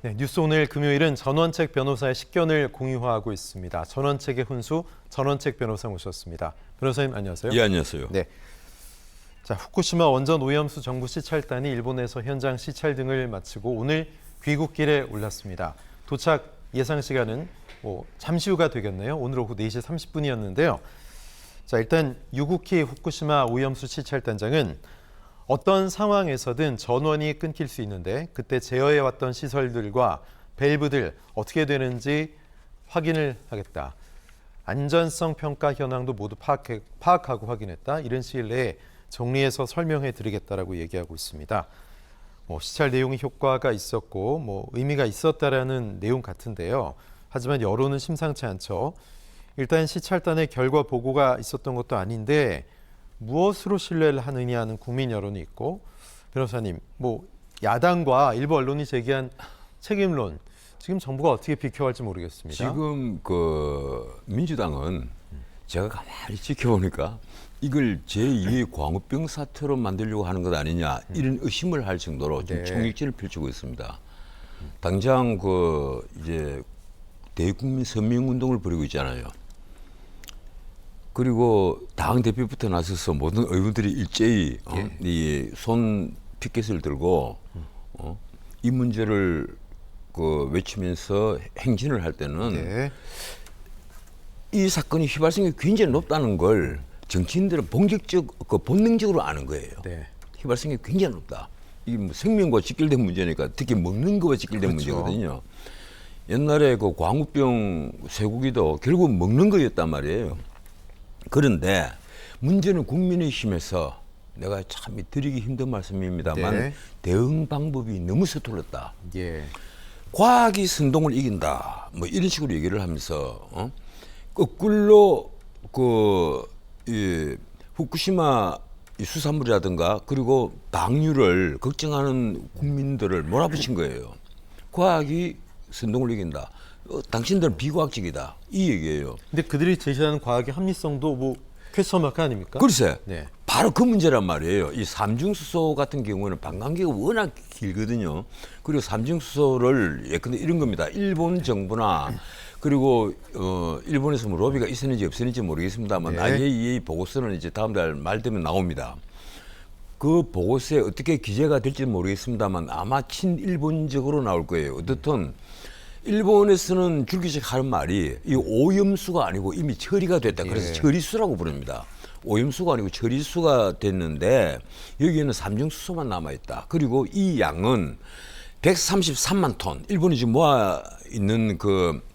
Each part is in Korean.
네, 뉴스 오늘 금요일은 전원책 변호사의 식견을 공유하고 있습니다. 전원책의 훈수 전원책 변호사 모셨습니다. 변호사님 안녕하세요. 예, 안녕하세요. 네. 자, 후쿠시마 원전 오염수 정부 시찰단이 일본에서 현장 시찰 등을 마치고 오늘 귀국길에 올랐습니다. 도착 예상 시간은 잠시 후가 되겠네요. 오늘 오후 4시 30분이었는데요. 자, 일단 유구키 후쿠시마 오염수 시찰단장은 어떤 상황에서든 전원이 끊길 수 있는데 그때 제어해왔던 시설들과 밸브들 어떻게 되는지 확인을 하겠다. 안전성 평가 현황도 모두 파악하고 확인했다. 이런 시일 내에 정리해서 설명해 드리겠다라고 얘기하고 있습니다. 시찰 내용이 효과가 있었고 의미가 있었다라는 내용 같은데요. 하지만 여론은 심상치 않죠. 일단 시찰단의 결과 보고가 있었던 것도 아닌데 무엇으로 신뢰를 하느냐는 국민 여론이 있고, 변호사님, 야당과 일부 언론이 제기한 책임론, 지금 정부가 어떻게 비켜갈지 모르겠습니다. 지금 민주당은 제가 가만히 지켜보니까 이걸 제2의 광우병 사태로 만들려고 하는 것 아니냐 이런 의심을 할 정도로 지금 총력전을 펼치고 있습니다. 당장 이제 대국민 서명운동을 벌이고 있잖아요. 그리고 당 대표부터 나서서 모든 의원들이 일제히 이 손 피켓을 들고 이 문제를 외치면서 행진을 할 때는 이 사건이 휘발성이 굉장히 높다는 걸 정치인들은 본능적으로 아는 거예요. 휘발성이 굉장히 높다. 이게 생명과 직결된 문제니까 특히 먹는 거와 직결된 문제거든요. 옛날에 광우병 쇠고기도 결국 먹는 거였단 말이에요. 그런데 문제는 국민의힘에서 내가 참 드리기 힘든 말씀입니다만 대응 방법이 너무 서툴렀다. 과학이 선동을 이긴다. 이런 식으로 얘기를 하면서 거꾸로 후쿠시마 수산물이라든가 그리고 방류를 걱정하는 국민들을 몰아붙인 거예요. 과학이 선동을 이긴다. 당신들은 비과학적이다. 이 얘기예요. 근데 그들이 제시하는 과학의 합리성도 퀘스천 마크 아닙니까? 글쎄, 바로 그 문제란 말이에요. 이 삼중수소 같은 경우는 반감기가 워낙 길거든요. 그리고 삼중수소를 예컨대 이런 겁니다. 일본 정부나 그리고 일본에서 로비가 있었는지 없었는지 모르겠습니다만 IAEA 보고서는 이제 다음 달 말 되면 나옵니다. 그 보고서에 어떻게 기재가 될지 모르겠습니다만 아마 친일본적으로 나올 거예요. 어떻든 일본에서는 줄기차게 하는 말이 이 오염수가 아니고 이미 처리가 됐다. 그래서 처리수라고 부릅니다. 오염수가 아니고 처리수가 됐는데 여기에는 삼중수소만 남아있다. 그리고 이 양은 133만 톤. 일본이 지금 모아 있는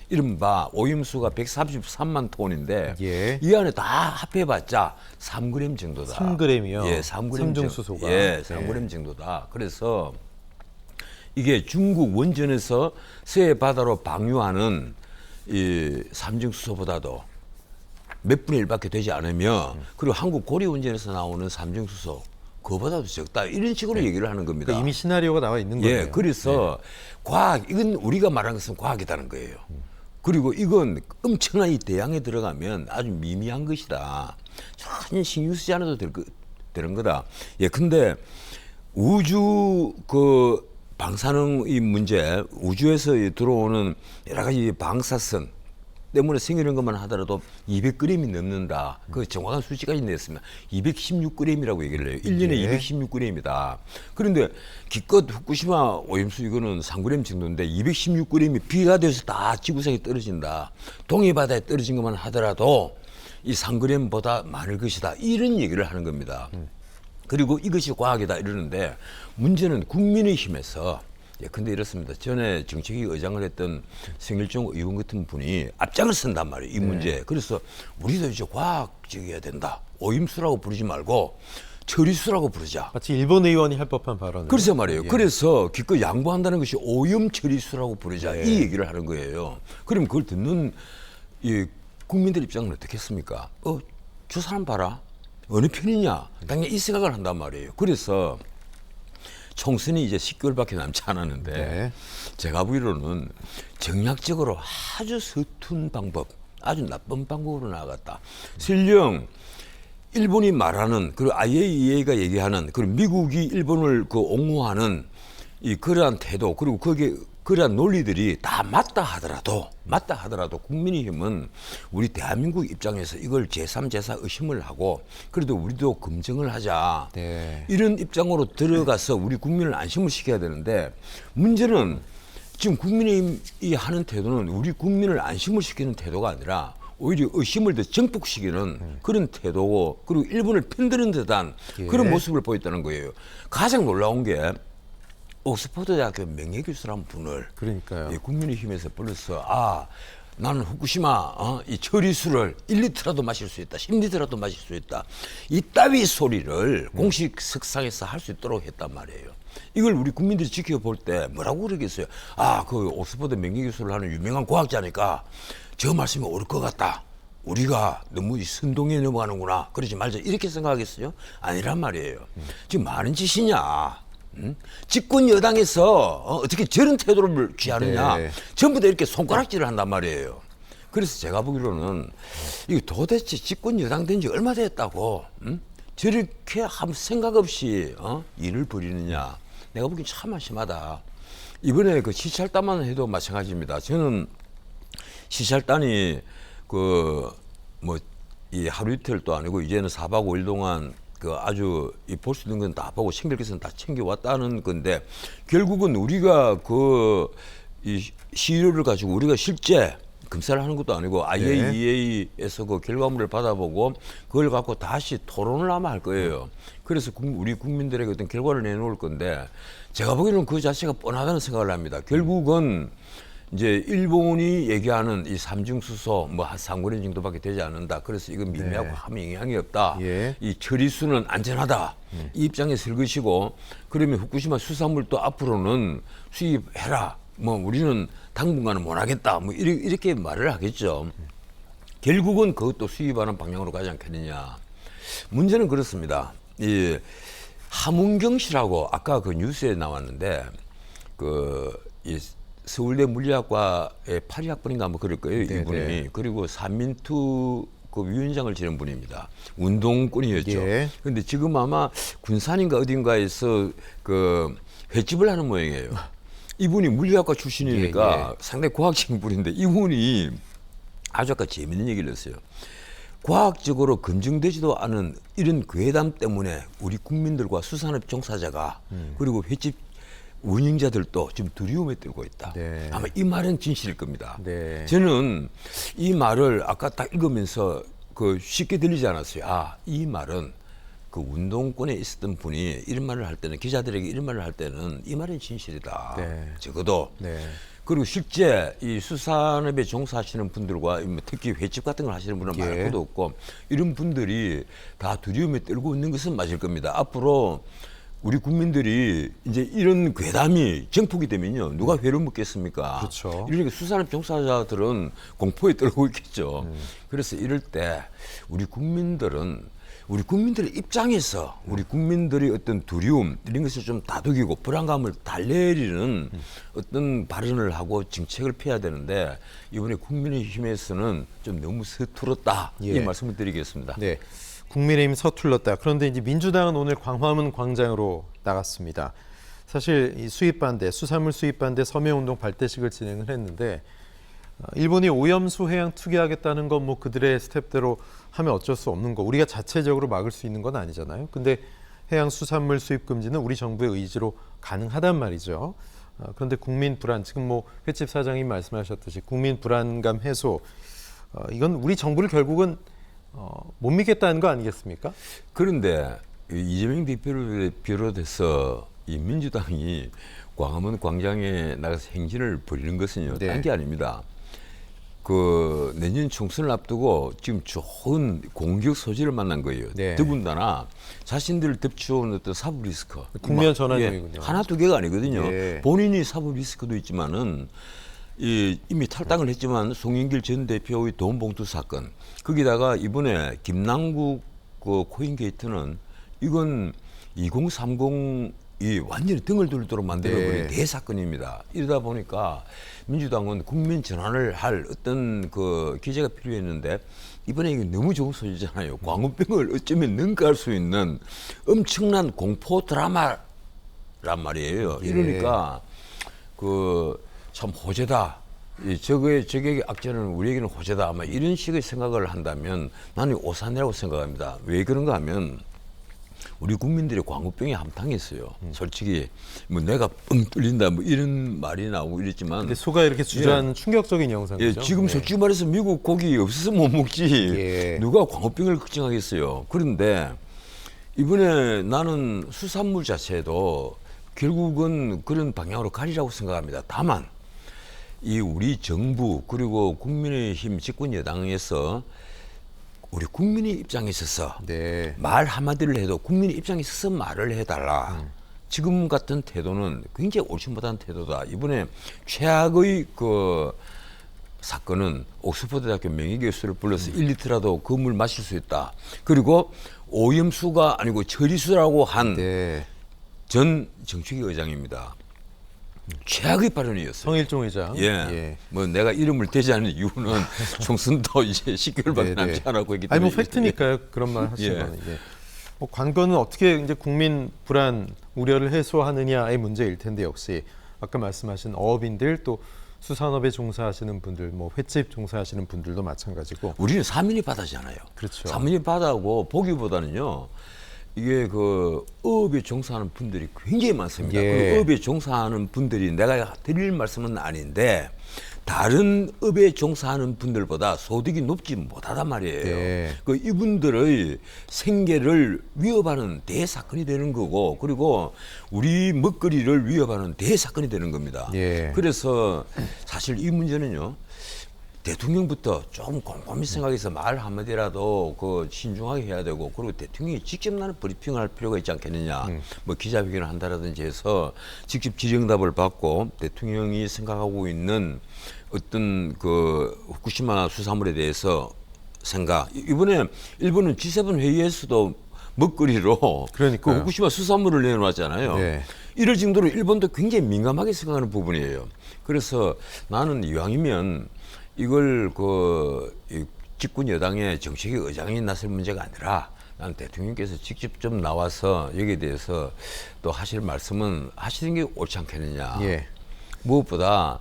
이른바 오염수가 133만 톤인데 이 안에 다 합해봤자 3g 정도다. 3g이요? 예, 3g 삼중수소가. 3g 정도다. 그래서 이게 중국 원전에서 서해 바다로 방류하는 이 삼중수소보다도 몇 분의 1밖에 되지 않으며 그리고 한국 고리 원전에서 나오는 삼중수소 그거보다도 적다. 이런 식으로 얘기를 하는 겁니다. 그러니까 이미 시나리오가 나와 있는 거예요. 그래서 이건 우리가 말하는 것은 과학이라는 거예요. 그리고 이건 엄청나게 대양에 들어가면 아주 미미한 것이다. 전혀 신경 쓰지 않아도 되는 거다. 근데 우주 방사능 이 문제, 우주에서 들어오는 여러 가지 방사선 때문에 생기는 것만 하더라도 200g이 넘는다. 그 정확한 수치까지 냈습니다. 216g이라고 얘기를 해요. 1년에 216g이다. 그런데 기껏 후쿠시마 오염수 이거는 3g 정도인데 216g이 비가 돼서 다 지구상에 떨어진다. 동해바다에 떨어진 것만 하더라도 이 3g보다 많을 것이다. 이런 얘기를 하는 겁니다. 그리고 이것이 과학이다 이러는데 문제는 국민의힘에서 근데 이렇습니다. 전에 정책위 의장을 했던 성일종 의원 같은 분이 앞장을 선단 말이에요. 이 문제에. 그래서 우리도 이제 과학적이어야 된다. 오염수라고 부르지 말고 처리수라고 부르자. 마치 일본 의원이 할 법한 발언을. 그래서 말이에요. 그래서 기껏 양보한다는 것이 오염 처리수라고 부르자. 이 얘기를 하는 거예요. 그럼 그걸 듣는 이 국민들 입장은 어떻겠습니까? 저 사람 봐라. 어느 편이냐? 당연히 이 생각을 한단 말이에요. 그래서 총선이 이제 10개월밖에 남지 않았는데 제가 보기로는 정략적으로 아주 서툰 방법, 아주 나쁜 방법으로 나아갔다. 설령 일본이 말하는 그리고 IAEA가 얘기하는 그리고 미국이 일본을 옹호하는 이 그러한 태도 그리고 거기에 그러한 논리들이 다 맞다 하더라도 국민의힘은 우리 대한민국 입장에서 이걸 제3, 제4 의심을 하고 그래도 우리도 검증을 하자. 네. 이런 입장으로 들어가서 우리 국민을 안심을 시켜야 되는데 문제는 지금 국민의힘이 하는 태도는 우리 국민을 안심을 시키는 태도가 아니라 오히려 의심을 더 증폭시키는 그런 태도고 그리고 일본을 편드는 듯한 그런 모습을 보였다는 거예요. 가장 놀라운 게 옥스퍼드 대학교 명예교수라는 분을 그러니까요. 국민의힘에서 불러서 나는 후쿠시마 이 처리수를 1리터라도 마실 수 있다, 10리터라도 마실 수 있다. 이따위 소리를 공식 석상에서 할 수 있도록 했단 말이에요. 이걸 우리 국민들이 지켜볼 때 뭐라고 그러겠어요? 그 옥스퍼드 명예교수를 하는 유명한 과학자니까 저 말씀이 옳을 것 같다. 우리가 너무 선동에 넘어가는구나. 그러지 말자. 이렇게 생각하겠어요? 아니란 말이에요. 지금 많은 짓이냐. 집권 여당에서 어떻게 저런 태도를 취하느냐. 네. 전부 다 이렇게 손가락질을 한단 말이에요. 그래서 제가 보기로는 이거 도대체 집권 여당 된 지 얼마 됐다고 저렇게 아무 생각 없이 일을 벌이느냐. 내가 보기엔 참 심하다. 이번에 그 시찰단만 해도 마찬가지입니다. 저는 시찰단이 이 하루 이틀도 아니고 이제는 4박 5일 동안 아주 볼 수 있는 건 다 보고 챙길 것은 다 챙겨왔다는 건데 결국은 우리가 이 시료를 가지고 우리가 실제 검사를 하는 것도 아니고 IAEA에서 그 결과물을 받아보고 그걸 갖고 다시 토론을 아마 할 거예요. 그래서 우리 국민들에게 어떤 결과를 내놓을 건데 제가 보기에는 그 자체가 뻔하다는 생각을 합니다. 결국은 이제 일본이 얘기하는 이 삼중수소 한 3분의 정도밖에 되지 않는다. 그래서 이건 미미하고 아무 영향이 없다. 예. 이 처리수는 안전하다. 이 입장에 설 것이고 그러면 후쿠시마 수산물도 앞으로는 수입해라. 우리는 당분간은 못 하겠다. 이렇게 말을 하겠죠. 결국은 그것도 수입하는 방향으로 가지 않겠느냐. 문제는 그렇습니다. 이 함은경 씨라고 아까 그 뉴스에 나왔는데 이 서울대 물리학과의 8위학번인가 그럴 거예요. 네네. 이분이. 그리고 삼민투 그 위원장을 지낸 분입니다. 운동권이었죠. 그런데 예. 지금 아마 군산인가 어딘가에서 그 횟집을 하는 모양이에요. 이분이 물리학과 출신이니까 상당히 과학적인 분인데 이분이 아주 아까 재밌는 얘기를 했어요. 과학적으로 검증되지도 않은 이런 괴담 때문에 우리 국민들과 수산업 종사자가 그리고 횟집 운영자들도 지금 두려움에 떨고 있다. 네. 아마 이 말은 진실일 겁니다. 네. 저는 이 말을 아까 딱 읽으면서 쉽게 들리지 않았어요. 이 말은 그 운동권에 있었던 분이 이런 말을 할 때는 기자들에게 이런 말을 할 때는 이 말은 진실이다. 네. 적어도. 네. 그리고 실제 이 수산업에 종사하시는 분들과 특히 횟집 같은 걸 하시는 분은 말할 것도 없고 이런 분들이 다 두려움에 떨고 있는 것은 맞을 겁니다. 앞으로 우리 국민들이 이제 이런 괴담이 정폭이 되면요. 누가 회를 묻겠습니까? 그렇죠. 이러니까 수산업 종사자들은 공포에 떨고 있겠죠. 그래서 이럴 때 우리 국민들의 입장에서 우리 국민들의 어떤 두려움 이런 것을 좀 다독이고 불안감을 달래리는 어떤 발언을 하고 정책을 펴야 되는데 이번에 국민의힘에서는 좀 너무 서툴었다. 이 말씀을 드리겠습니다. 네. 국민의힘 서툴렀다. 그런데 이제 민주당은 오늘 광화문 광장으로 나갔습니다. 사실 이 수산물 수입 반대 서명운동 발대식을 진행을 했는데 일본이 오염수 해양 투기하겠다는 건 그들의 스텝대로 하면 어쩔 수 없는 거. 우리가 자체적으로 막을 수 있는 건 아니잖아요. 근데 해양 수산물 수입 금지는 우리 정부의 의지로 가능하단 말이죠. 그런데 국민 불안, 지금 횟집 사장님 말씀하셨듯이 국민 불안감 해소, 이건 우리 정부를 결국은 못 믿겠다는 거 아니겠습니까? 그런데 이재명 대표를 비롯해서 이 민주당이 광화문 광장에 나가서 행진을 벌이는 것은요, 딴 게 아닙니다. 내년 총선을 앞두고 지금 좋은 공격 소지를 만난 거예요. 더군다나 자신들을 덮쳐온 어떤 사법 리스크. 국면 전환이군요. 하나 두 개가 아니거든요. 예. 본인이 사법 리스크도 있지만은 이미 탈당을 했지만 송영길 전 대표의 돈 봉투 사건. 거기다가 이번에 김남국 코인 게이트는 이건 2030이 완전히 등을 돌도록 만들어버린 대사건입니다. 이러다 보니까 민주당은 국면 전환을 할 어떤 기제가 필요했는데 이번에 이게 너무 좋은 소리잖아요. 광우병을 어쩌면 능가할 수 있는 엄청난 공포 드라마란 말이에요. 이러니까 참 호재다. 저게 악재는 우리에게는 호재다. 아마 이런 식의 생각을 한다면 나는 오산이라고 생각합니다. 왜 그런가 하면 우리 국민들의 광우병에 함탕했어요. 솔직히 뭐 내가 뻥 뚫린다 뭐 이런 말이 나오고 이랬지만 근데 소가 이렇게 주저한 충격적인 영상이죠. 지금 솔직히 말해서 미국 고기 없어서 못 먹지. 예. 누가 광우병을 걱정하겠어요. 그런데 이번에 나는 수산물 자체도 결국은 그런 방향으로 가리라고 생각합니다. 다만 이 우리 정부 그리고 국민의힘 집권 여당에서 우리 국민의 입장에 있어서 네. 말 한마디를 해도 국민의 입장에 있어서 말을 해달라. 지금 같은 태도는 굉장히 옳지 못한 태도다. 이번에 최악의 그 사건은 옥스퍼드 대학교 명예교수를 불러서 1리터라도 그 물 마실 수 있다. 그리고 오염수가 아니고 처리수라고 한 전 네. 정책위 의장입니다. 최악의 발언이었어요. 성일종 의장. 예. 뭐 내가 이름을 대지 않는 이유는 총선도 이제 10개월밖에 네, 남지 않았고 있기 아니 때문에. 뭐 팩트니까요. 그런 말 하신 예. 거는. 예. 뭐 관건은 어떻게 이제 국민 불안 우려를 해소하느냐의 문제일 텐데 역시 아까 말씀하신 어업인들 또 수산업에 종사하시는 분들, 뭐 횟집 종사하시는 분들도 마찬가지고. 우리는 사민이 바다잖아요. 그렇죠. 사민이 바다고 보기보다는요. 이게 그 어업에 종사하는 분들이 굉장히 많습니다. 예. 그 어업에 종사하는 분들이 내가 드릴 말씀은 아닌데 다른 업에 종사하는 분들보다 소득이 높지 못하단 말이에요. 예. 그 이분들의 생계를 위협하는 대사건이 되는 거고, 그리고 우리 먹거리를 위협하는 대사건이 되는 겁니다. 예. 그래서 사실 이 문제는요. 대통령부터 조금 곰곰이 생각해서 말 한마디라도 그 신중하게 해야 되고, 그리고 대통령이 직접 나는 브리핑을 할 필요가 있지 않겠느냐. 뭐 기자회견을 한다라든지 해서 직접 질의응답을 받고 대통령이 생각하고 있는 어떤 그 후쿠시마 수산물에 대해서 생각. 이번에 일본은 G7 회의에서도 먹거리로 그 그러니까요. 후쿠시마 수산물을 내놓았잖아요. 네. 이럴 정도로 일본도 굉장히 민감하게 생각하는 부분이에요. 그래서 나는 이왕이면 이걸 이 집권 여당의 정책위 의장이 나설 문제가 아니라 난 대통령께서 직접 좀 나와서 여기에 대해서 또 하실 말씀은 하시는 게 옳지 않겠느냐. 예. 무엇보다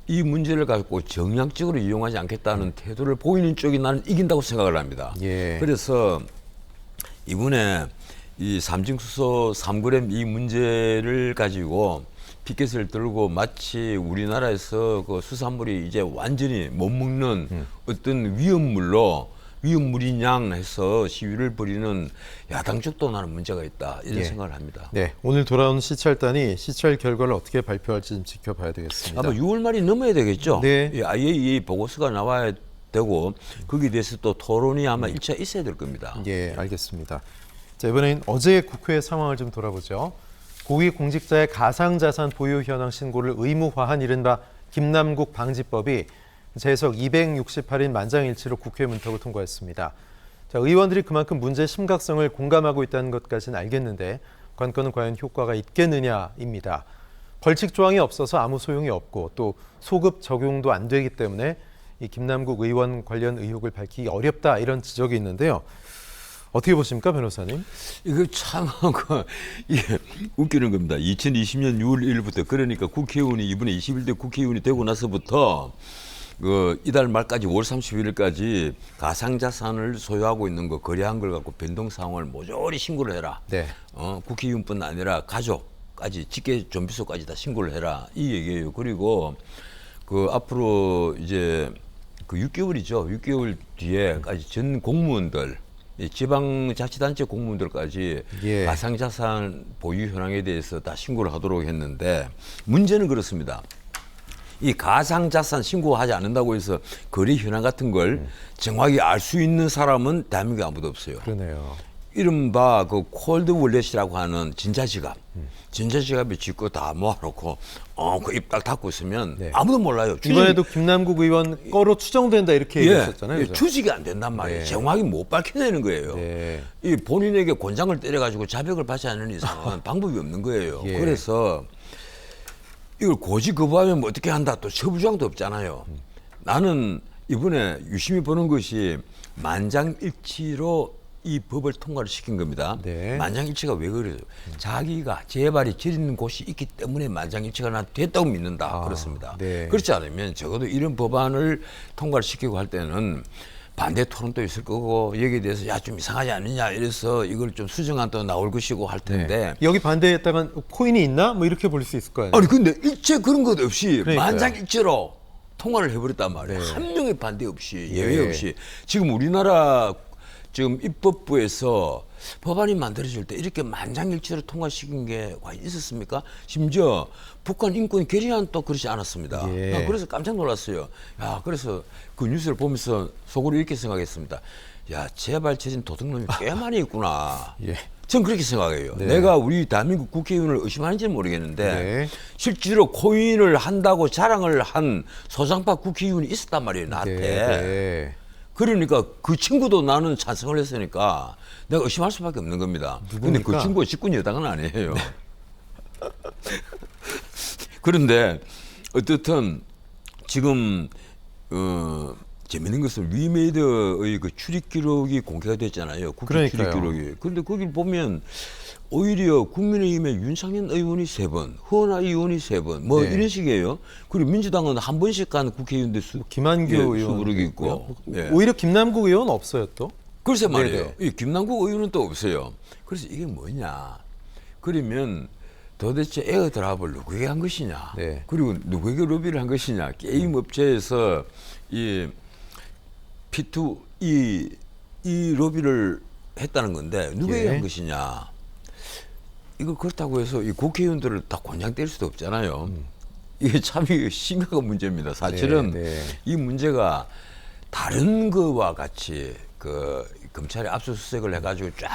이 문제를 갖고 정략적으로 이용하지 않겠다는 태도를 보이는 쪽이 나는 이긴다고 생각을 합니다. 예. 그래서 이번에 이 삼중수소 3g 이 문제를 가지고 피켓을 들고 마치 우리나라에서 그 수산물이 이제 완전히 못 먹는 어떤 위험물이냥 해서 시위를 벌이는 야당 쪽도 나는 문제가 있다 이런 예. 생각을 합니다. 네, 오늘 돌아온 시찰단이 시찰 결과를 어떻게 발표할지 좀 지켜봐야 되겠습니다. 아마 6월 말이 넘어야 되겠죠. 네. 이 IAEA 보고서가 나와야 되고 거기에 대해서 또 토론이 아마 1차 있어야 될 겁니다. 예, 알겠습니다. 자, 이번엔 어제 국회 상황을 좀 돌아보죠. 고위공직자의 가상자산 보유 현황 신고를 의무화한 이른바 김남국 방지법이 재석 268인 만장일치로 국회 문턱을 통과했습니다. 자, 의원들이 그만큼 문제의 심각성을 공감하고 있다는 것까지는 알겠는데 관건은 과연 효과가 있겠느냐입니다. 벌칙 조항이 없어서 아무 소용이 없고 또 소급 적용도 안 되기 때문에 이 김남국 의원 관련 의혹을 밝히기 어렵다 이런 지적이 있는데요. 어떻게 보십니까, 변호사님? 이거 참 이게 웃기는 겁니다. 2020년 6월 1일부터 그러니까 국회의원이 이번에 21대 국회의원이 되고 나서부터 이달 말까지 5월 31일까지 가상자산을 소유하고 있는 거 거래한 걸 갖고 변동 사항을 모조리 신고를 해라. 네. 국회의원뿐 아니라 가족까지 직계 좀비소까지 다 신고를 해라 이 얘기예요. 그리고 앞으로 이제 6개월이죠. 6개월 뒤에까지 전 공무원들. 지방자치단체 공무원들까지 예. 가상자산 보유 현황에 대해서 다 신고를 하도록 했는데 문제는 그렇습니다. 이 가상자산 신고하지 않는다고 해서 거래 현황 같은 걸 정확히 알 수 있는 사람은 대한민국에 아무도 없어요. 그러네요. 이른바 콜드 월렛이라고 하는 전자지갑. 전자지갑에 쥐고 다 모아놓고 그 입 딱 닫고 있으면 네. 아무도 몰라요. 이번에도 김남국 의원 거로 추정된다 이렇게 얘기했었잖아요. 그죠? 추직이 안 된단 말이에요. 네. 정확히 못 밝혀내는 거예요. 네. 이 본인에게 권장을 때려가지고 자백을 받지 않는 이상은 방법이 없는 거예요. 예. 그래서 이걸 고지 거부하면 뭐 어떻게 한다. 또 처부조항도 없잖아요. 나는 이번에 유심히 보는 것이 만장일치로 이 법을 통과를 시킨 겁니다. 네. 만장일치가 왜 그래요? 자기가 재발이 저리는 곳이 있기 때문에 만장일치가 난 됐다고 믿는다. 그렇습니다. 네. 그렇지 않으면 적어도 이런 법안을 통과를 시키고 할 때는 반대 토론도 있을 거고 여기에 대해서 야 좀 이상하지 않느냐 이래서 이걸 좀 수정안도 나올 것이고 할 텐데 여기 반대했다간 코인이 있나? 뭐 이렇게 볼 수 있을 거예요. 아니 근데 일체 그런 것 없이 그러니까요. 만장일치로 통과를 해버렸단 말이에요. 네. 한 명의 반대 없이 예. 예외 없이 지금 우리나라 지금 입법부에서 법안이 만들어질 때 이렇게 만장일치로 통과시킨 게 과연 있었습니까? 심지어 북한 인권 결의안도 그렇지 않았습니다. 예. 나 그래서 깜짝 놀랐어요. 야, 그래서 그 뉴스를 보면서 속으로 이렇게 생각했습니다. 야, 재발쳐진 도둑놈이 꽤 많이 있구나. 예. 전 그렇게 생각해요. 네. 내가 우리 대한민국 국회의원을 의심하는지는 모르겠는데 네. 실제로 코인을 한다고 자랑을 한 소장파 국회의원이 있었단 말이에요, 나한테. 네. 그러니까 그 친구도 나는 찬성을 했으니까 내가 의심할 수밖에 없는 겁니다. 근데 그 누굽니까? 친구가 직권 여당은 아니에요. 그런데 어떻든 지금 재밌는 것은 위메이드의 그 출입 기록이 공개가 됐잖아요. 국회 출입 그러니까요. 기록이. 그런데 거기 보면 오히려 국민의힘의 윤상현 의원이 3번, 허은하 의원이 3번, 뭐 네. 이런 식이에요. 그리고 민주당은 한 번씩 간 국회의원들 김한규 의원 수그룹이 있고. 예. 오히려 김남국 의원 없어요 또. 글쎄 말이에요. 네네. 이 김남국 의원은 또 없어요. 그래서 이게 뭐냐. 그러면 도대체 에어드랍을 누구에게 한 것이냐. 네. 그리고 누구에게 로비를 한 것이냐. 게임 업체에서 이 P2 이 로비를 했다는 건데 누구에게 예. 한 것이냐. 이거 그렇다고 해서 이 국회의원들을 다 곤장 때릴 수도 없잖아요. 이게 참 심각한 문제입니다. 사실은 네, 네. 이 문제가 다른 거와 같이 그 검찰이 압수수색을 해가지고 쫙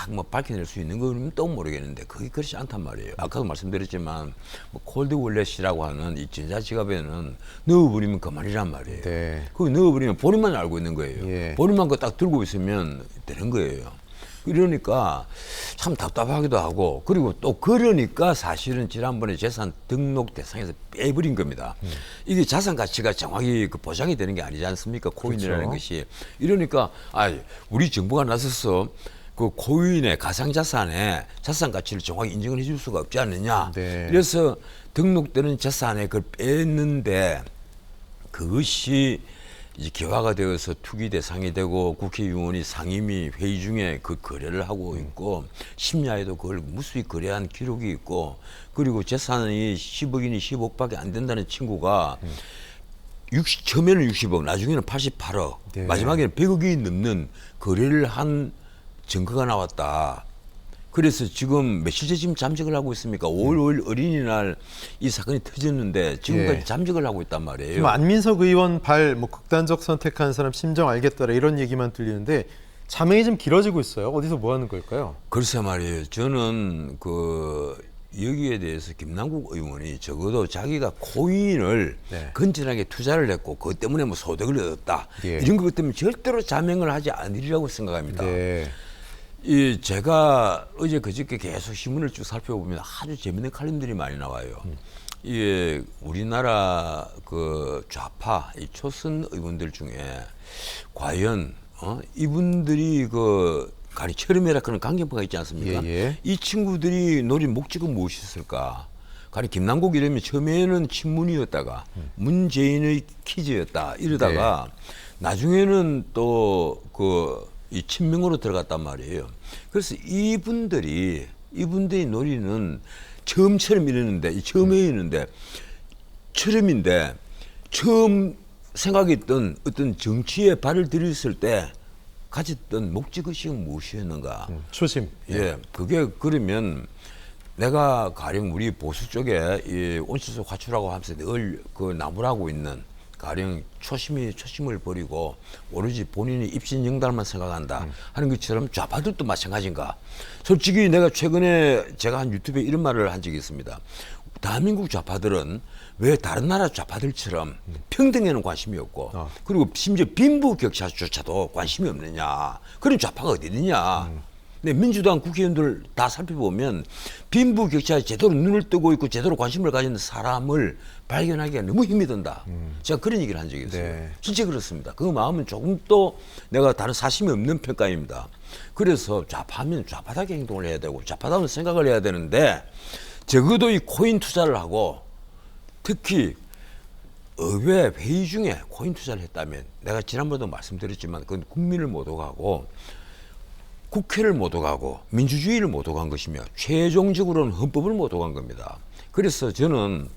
뭐 밝혀낼 수 있는 거는 또 모르겠는데 그게 그렇지 않단 말이에요. 아까도 말씀드렸지만 뭐 콜드 월렛이라고 하는 이 전자지갑에는 넣어버리면 그만이란 말이에요. 네. 그거 넣어버리면 본인만 알고 있는 거예요. 예. 본인만 그거 딱 들고 있으면 되는 거예요. 이러니까 참 답답하기도 하고 그리고 또 그러니까 사실은 지난번에 재산 등록 대상에서 빼버린 겁니다. 이게 자산 가치가 정확히 그 보장이 되는 게 아니지 않습니까? 코인이라는 그렇죠. 것이. 이러니까 우리 정부가 나서서 그 코인의 가상자산의 자산 가치를 정확히 인정을 해줄 수가 없지 않느냐. 네. 그래서 등록되는 자산에 그걸 뺐는데 그것이 이제 기화가 되어서 투기 대상이 되고 국회의원이 상임위 회의 중에 그 거래를 하고 있고 심야에도 그걸 무수히 거래한 기록이 있고 그리고 재산이 10억이니 10억밖에 안 된다는 친구가 처음에는 60억 나중에는 88억 네. 마지막에는 100억이 넘는 거래를 한 증거가 나왔다. 그래서 지금 며칠째 지금 잠적을 하고 있습니까? 5월 5일 어린이날 이 사건이 터졌는데 지금까지 예. 잠적을 하고 있단 말이에요. 지금 안민석 의원 뭐 극단적 선택한 사람 심정 알겠더라 이런 얘기만 들리는데 자명이 좀 길어지고 있어요. 어디서 뭐 하는 걸까요? 글쎄 말이에요. 저는 그 여기에 대해서 김남국 의원이 적어도 자기가 코인을 네. 건전하게 투자를 했고 그것 때문에 뭐 소득을 얻었다. 예. 이런 것 때문에 절대로 자명을 하지 않으리라고 생각합니다. 네. 제가 어제 그저께 계속 신문을 쭉 살펴보면 아주 재밌는 칼럼들이 많이 나와요. 이게 우리나라 그 좌파 이 초선 의원들 중에 과연 이분들이 그 간이 철음이라 그런 강경파가 있지 않습니까? 예, 예. 이 친구들이 노린 목적은 무엇이었을까? 간이 김남국 이름이 처음에는 친문이었다가 문재인의 키즈였다 이러다가 나중에는 또 이 친명으로 들어갔단 말이에요. 그래서 이분들이 노리는 처음처럼 이랬는데 이 처음에였는데 처음인데 처음 생각했던 어떤 정치에 발을 들였을 때 가졌던 목적의식은 무엇이었는가? 초심. 예, 그게 그러면 내가 가령 우리 보수 쪽에 이 온실속 화출하고 하면서 늘 그 나무라고 있는 가령 초심을 버리고 오로지 본인이 입신영달만 생각한다 하는 것처럼 좌파들도 마찬가지인가? 솔직히 내가 최근에 제가 한 유튜브에 이런 말을 한 적이 있습니다. 대한민국 좌파들은 왜 다른 나라 좌파들처럼 평등에는 관심이 없고 그리고 심지어 빈부격차조차도 관심이 없느냐? 그런 좌파가 어디 있느냐? 근데 민주당 국회의원들 다 살펴보면 빈부격차에 제대로 눈을 뜨고 있고 제대로 관심을 가진 사람을 발견하기가 너무 힘이 든다. 제가 그런 얘기를 한 적이 있어요. 네. 진짜 그렇습니다. 그 마음은 조금 또 내가 다른 사심이 없는 평가입니다. 그래서 좌파면 좌파답게 행동을 해야 되고 좌파다운 생각을 해야 되는데 적어도 이 코인 투자를 하고 특히 의회 회의 중에 코인 투자를 했다면 내가 지난번에도 말씀드렸지만 그건 국민을 못 오가고 국회를 못 오가고 민주주의를 못 오간 것이며 최종적으로는 헌법을 못 오간 겁니다. 그래서 저는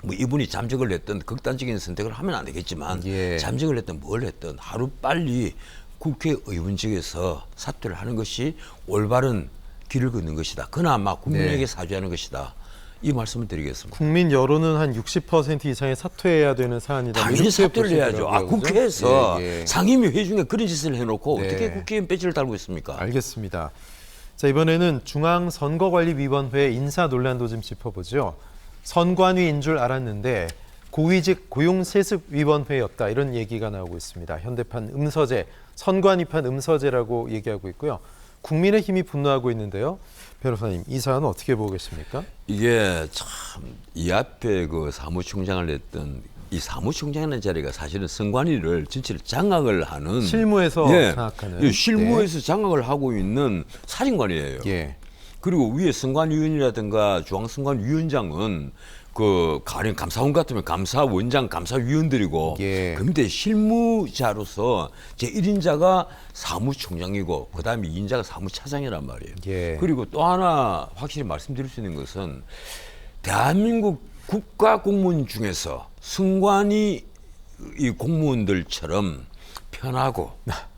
뭐 이분이 잠적을 했던 극단적인 선택을 하면 안 되겠지만 예. 잠적을 했던 뭘 했든 하루 빨리 국회의원직에서 사퇴를 하는 것이 올바른 길을 걷는 것이다. 그나마 국민에게 네. 사죄하는 것이다. 이 말씀을 드리겠습니다. 국민 여론은 한 60% 이상이 사퇴해야 되는 사안이다. 당연히 이렇게 사퇴를 해야죠. 보시더라고요. 아, 그죠? 국회에서 예, 예. 상임위 회의 중에 그런 짓을 해놓고 네. 어떻게 국회의원 배지를 달고 있습니까? 알겠습니다. 자, 이번에는 중앙선거관리위원회 인사 논란도 좀 짚어보죠. 선관위인 줄 알았는데 고위직 고용세습위원회였다 이런 얘기가 나오고 있습니다. 현대판 음서제, 선관위판 음서제라고 얘기하고 있고요. 국민의힘이 분노하고 있는데요. 변호사님, 이 사안은 어떻게 보고 계십니까? 이게 참 이 앞에 그 사무총장을 했던 이 사무총장이라는 자리가 사실은 선관위를 전체를 장악을 하는 실무에서 예, 장악하는. 예, 실무에서 장악을 하고 있는 사령관이에요. 예. 그리고 위에 선관위원이라든가 중앙선관위원장은 그 가령 감사원 같으면 감사원장, 감사위원들이고 예. 근데 실무자로서 제1인자가 사무총장이고 그다음에 2인자가 사무차장이란 말이에요. 예. 그리고 또 하나 확실히 말씀드릴 수 있는 것은 대한민국 국가 공무원 중에서 선관위 이 공무원들처럼 편하고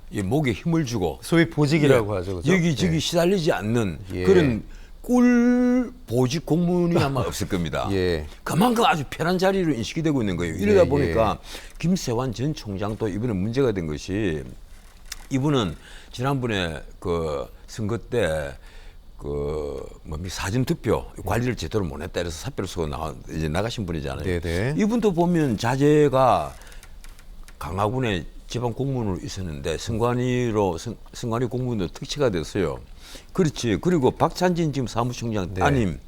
이 목에 힘을 주고 소위 보직이라고 예, 하죠. 그죠? 여기저기 예. 시달리지 않는 예. 그런 꿀 보직 공무원이 아마 없을 겁니다. 예. 그만큼 아주 편한 자리로 인식이 되고 있는 거예요. 이러다 예, 보니까 김세환 전 총장도 이번에 문제가 된 것이 이분은 지난번에 그 선거 때 그 사전 투표 관리를 제대로 못했다 해서 사표를 쓰고 이제 나가신 분이잖아요. 네네. 이분도 보면 자제가 강화군에 지방 공무원으로 있었는데 선관위 공무원도 특채가 됐어요. 그렇지. 그리고 박찬진 지금 사무총장 따님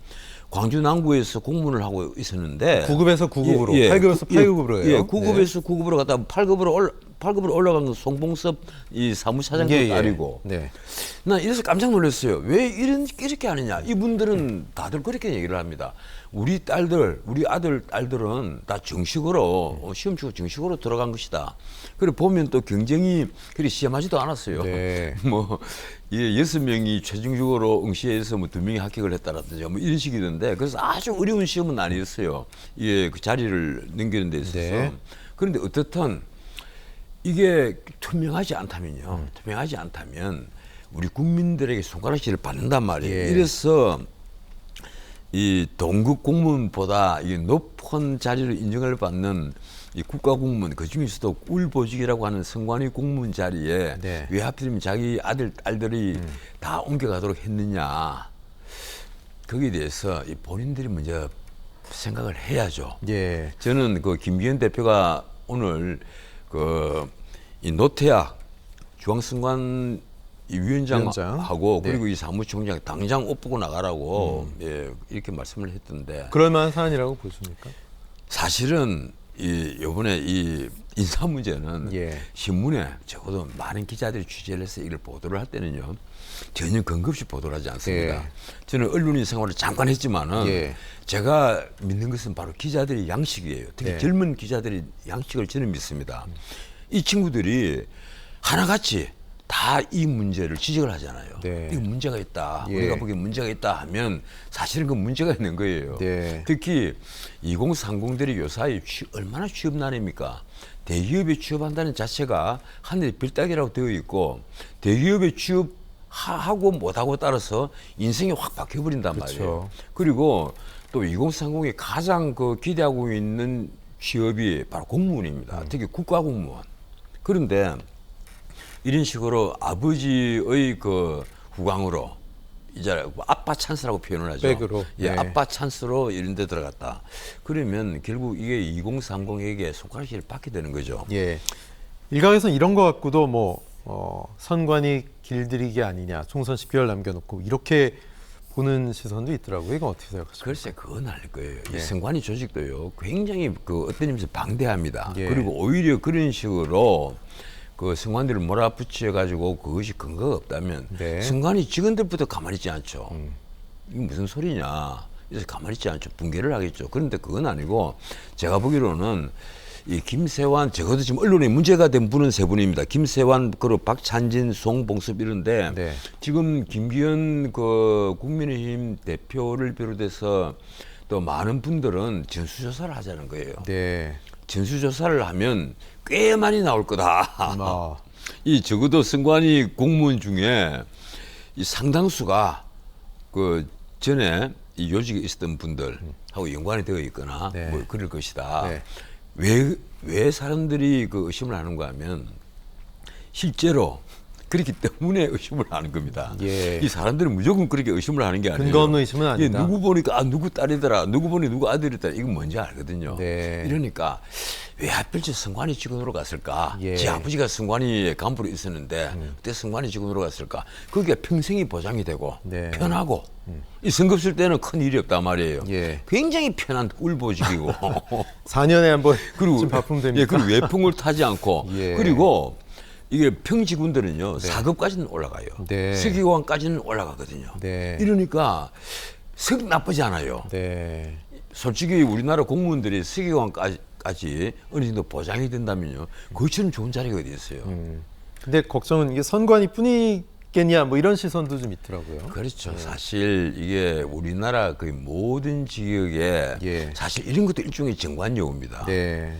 광주 남구에서 공무원을 하고 있었는데 9급에서 9급으로, 8급에서 8급으로 해요. 예, 9급에서 9급으로 갔다 8급으로 올라간 건 송봉섭 이 사무차장도 예, 예. 딸이고. 네. 나 이래서 깜짝 놀랐어요. 왜 이렇게 하느냐. 이분들은 다들 그렇게 얘기를 합니다. 우리 딸들, 우리 아들, 딸들은 다 정식으로 시험 치고 정식으로 들어간 것이다. 그리고 보면 또 경쟁이 그리 시험하지도 않았어요. 네. 뭐, 예, 6명이 최종적으로 응시해서 뭐 2명이 합격을 했다라든지 뭐 이런 식이던데 그래서 아주 어려운 시험은 아니었어요. 예, 그 자리를 넘기는 데 있어서. 네. 그런데 어떻든 이게 투명하지 않다면요. 투명하지 않다면 우리 국민들에게 손가락질을 받는단 말이에요. 예. 이래서 이 동급 공무원보다 이 높은 자리를 인정을 받는 이 국가공무원 그 중에서도 꿀보직이라고 하는 선관위 공무원 자리에 네. 왜 하필이면 자기 아들 딸들이 다 옮겨가도록 했느냐 거기에 대해서 이 본인들이 먼저 생각을 해야죠. 예. 저는 그 김기현 대표가 오늘 그 이 노태학 중앙선관 이 위원장하고 네. 그리고 이 사무총장 당장 옷 벗고 나가라고 예, 이렇게 말씀을 했던데 그럴 만한 사안이라고 보십니까? 사실은 이 요번에 이 인사 문제는 예. 신문에 적어도 많은 기자들이 취재를 해서 이걸 보도를 할 때는요 전혀 근거 없이 보도를 하지 않습니다. 예. 저는 언론인 생활을 잠깐 했지만은 예. 제가 믿는 것은 바로 기자들의 양식이에요. 특히 네. 젊은 기자들의 양식을 저는 믿습니다. 이 친구들이 하나같이 다 이 문제를 지적을 하잖아요. 네. 이거 문제가 있다. 예. 우리가 보기엔 문제가 있다 하면 사실은 그 문제가 있는 거예요. 네. 특히 2030들이 요사이 얼마나 취업난입니까? 대기업에 취업한다는 자체가 하늘의 빌딱이라고 되어 있고 대기업에 취업하고 못하고 따라서 인생이 확 바뀌어버린단 그쵸. 말이에요. 그리고 또 2030이 가장 그 기대하고 있는 취업이 바로 공무원입니다. 특히 국가공무원. 그런데 이런 식으로 아버지의 그 후광으로 이제 아빠 찬스라고 표현을 하죠. 백으로. 예, 네. 아빠 찬스로 이런 데 들어갔다. 그러면 결국 이게 2030에게 손가락질을 받게 되는 거죠. 예. 일각에서는 이런 것 갖고도 뭐 선관위 길들이기 아니냐, 총선 10개월 남겨놓고 이렇게 보는 시선도 있더라고요. 이건 어떻게 생각하십니까? 글쎄 그건 아닐 거예요. 예. 이 선관위 조직도요 굉장히 그 어떤 의미에서 방대합니다. 예. 그리고 오히려 그런 식으로 그 선관위를 몰아붙여 가지고 그것이 근거가 없다면 네. 선관위 직원들부터 가만히 있지 않죠. 이게 무슨 소리냐. 그래서 가만히 있지 않죠. 붕괴를 하겠죠. 그런데 그건 아니고 제가 보기로는 이 김세환, 적어도 지금 언론에 문제가 된 분은 세 분입니다. 김세환, 그리고 박찬진, 송봉섭 이런데 네. 지금 김기현 그 국민의힘 대표를 비롯해서 또 많은 분들은 전수조사를 하자는 거예요. 네. 전수조사를 하면 꽤 많이 나올 거다. 아, 이 적어도 선관위 공무원 중에 이 상당수가 그 전에 이 요직에 있었던 분들하고 연관이 되어 있거나 네. 뭐 그럴 것이다. 네. 왜 사람들이 그 의심을 하는가 하면 실제로 그렇기 때문에 의심을 하는 겁니다. 예. 이 사람들은 무조건 그렇게 의심을 하는 게 아니에요. 근거 없는 의심은 아니다. 예, 누구 보니까 누구 딸이더라, 누구 보니 누구 아들이더라, 이건 뭔지 알거든요. 네. 이러니까 왜 하필 저 선관위 직원으로 갔을까? 예. 제 아버지가 선관위에 간부로 있었는데 그때 선관위 직원으로 갔을까? 그게 평생이 보장이 되고 네. 편하고 이 선거 쓸 때는 큰 일이 없단 말이에요. 예. 굉장히 편한 꿀보직이고 4년에 한 번 그리고 좀 바쁘면 예, 됩니까? 그리고 외풍을 타지 않고 예. 그리고 이게 평직군들은요 4급까지는 올라가요. 네. 서기관까지는 올라가거든요. 네. 이러니까 썩 나쁘지 않아요. 네. 솔직히 우리나라 공무원들이 서기관까지 어느 정도 보장이 된다면요 그것처럼 좋은 자리가 어디 있어요. 근데 걱정은 이게 선관위 뿐이겠냐 뭐 이런 시선도 좀 있더라고요. 그렇죠. 사실 이게 우리나라 거의 모든 지역에 예. 사실 이런 것도 일종의 정관여우입니다. 네.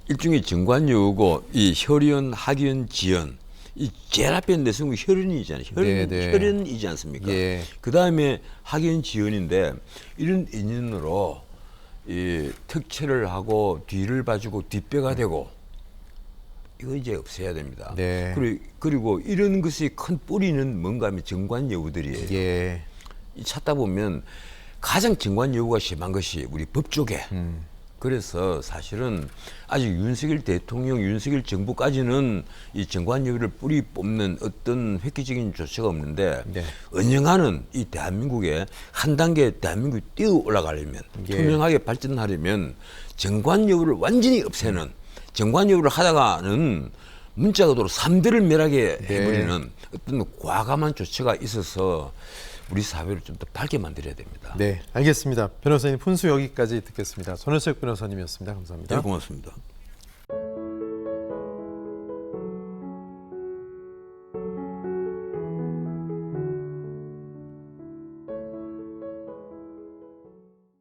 일종의 정관여우고 이 혈연, 학연, 지연 이 제일 앞에 내세운 게 혈연이잖아요. 네, 네. 혈연이지 않습니까? 예. 그 다음에 학연, 지연인데 이런 인연으로 이 특채를 하고 뒤를 봐주고 뒷배가 되고 이거 이제 없애야 됩니다. 네. 그리고 이런 것이 큰 뿌리는 뭔가 하면 정관여우들이에요. 예. 이 찾다 보면 가장 정관여우가 심한 것이 우리 법조계. 그래서 사실은 아직 윤석열 대통령, 윤석열 정부까지는 이 정관여우를 뿌리 뽑는 어떤 획기적인 조치가 없는데 네. 은영하는 이 대한민국에 한 단계 대한민국이 뛰어 올라가려면 예. 투명하게 발전하려면 정관여우를 완전히 없애는 정관여우를 하다가는 문자가 도로 3대를 멸하게 네. 해버리는 어떤 과감한 조치가 있어서 우리 사회를 좀 더 밝게 만들어야 됩니다. 네, 알겠습니다. 변호사님 분수 여기까지 듣겠습니다. 전원석 변호사님이었습니다. 감사합니다. 네, 고맙습니다.